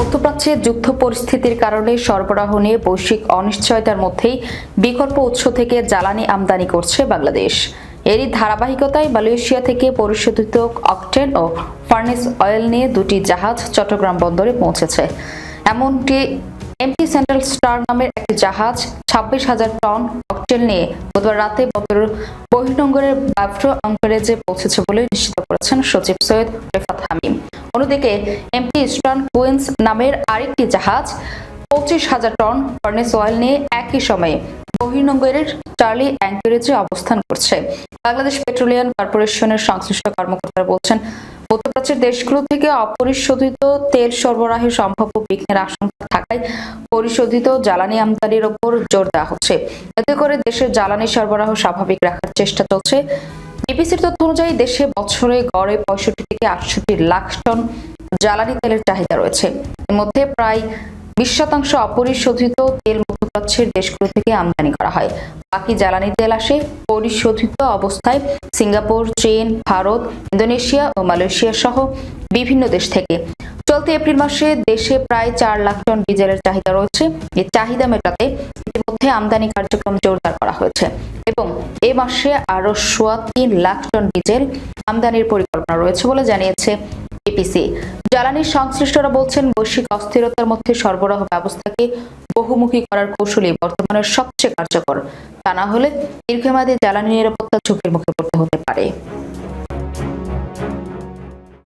মধ্যপ্রাচ্যে যুদ্ধ পরিস্থিতির কারণে সরবরাহ নিয়ে বৈশ্বিক অনিশ্চয়তার মধ্যেই বিকল্প উৎস থেকে জ্বালানি আমদানি করছে বাংলাদেশ। এরই ধারাবাহিকতায় মালয়েশিয়া থেকে পরিশোধিত অকটেন ও ফার্নেস অয়েল নিয়ে দুটি জাহাজ চট্টগ্রাম বন্দরে পৌঁছেছে। এমনটি এমটি সেন্ট্রাল স্টার নামের একটি জাহাজ 26,000 টন অকটেন নিয়ে বুধবার রাতে বন্দরের বহির্নোঙরের বাফ্রো অ্যাঙ্কারেজে পৌঁছেছে বলে নিশ্চিত করেছেন সচিব সৈয়দ রেফাত হামিম। অন্যদিকে এমটি ইস্টার্ন কুইন্স নামের আরেকটি জাহাজ 25,000 টন ফার্নেস অয়েল নিয়ে একই সময়ে বহির্নোঙরের চার্লি অ্যাঙ্কারেজে অবস্থান করছে। বাংলাদেশ পেট্রোলিয়াম কর্পোরেশনের সংশ্লিষ্ট কর্মকর্তারা বলছেন, মধ্যপ্রাচ্যের দেশগুলো থেকে অপরিশোধিত তেল সরবরাহে সম্ভাব্য বিঘ্নের আশঙ্কা থাকায় পরিশোধিত জ্বালানি আমদানির ওপর জোর দেওয়া হচ্ছে। এতে করে দেশের জ্বালানি সরবরাহ স্বাভাবিক রাখার চেষ্টা চলছে। বিবিসির তথ্য অনুযায়ী দেশে বছরে গড়ে 65 থেকে 68 লাখ টন জ্বালানি তেলের চাহিদা রয়েছে। এর মধ্যে প্রায় 20% অপরিশোধিত তেল মধ্যপ্রাচ্যের দেশগুলো থেকে আমদানি করা হয়। বাকি জ্বালানি তেল আসে পরিশোধিত অবস্থায় সিঙ্গাপুর, চীন, ভারত, ইন্দোনেশিয়া ও মালয়েশিয়া সহ বিভিন্ন দেশ থেকে। চলতি এপ্রিল মাসে দেশে প্রায় 4 লাখ টন ডিজেলের চাহিদা রয়েছে। এই চাহিদা মেটাতে ইতিমধ্যে আমদানি কার্যক্রম জোরদার করা হয়েছে এবং এ মাসে আরো 3 লাখ টন ডিজেল আমদানির পরিকল্পনা রয়েছে বলে জানিয়েছে এপিসি। জ্বালানি সংশ্লিষ্টরা বলছেন, বৈশ্বিক অস্থিরতার মধ্যে সরবরাহ ব্যবস্থাকে বহুমুখী করার কৌশলই বর্তমানে সবচেয়ে কার্যকর। তা না হলে দীর্ঘমেয়াদী জ্বালানি নিরাপত্তা ঝুঁকির মুখে পড়তে হতে পারে।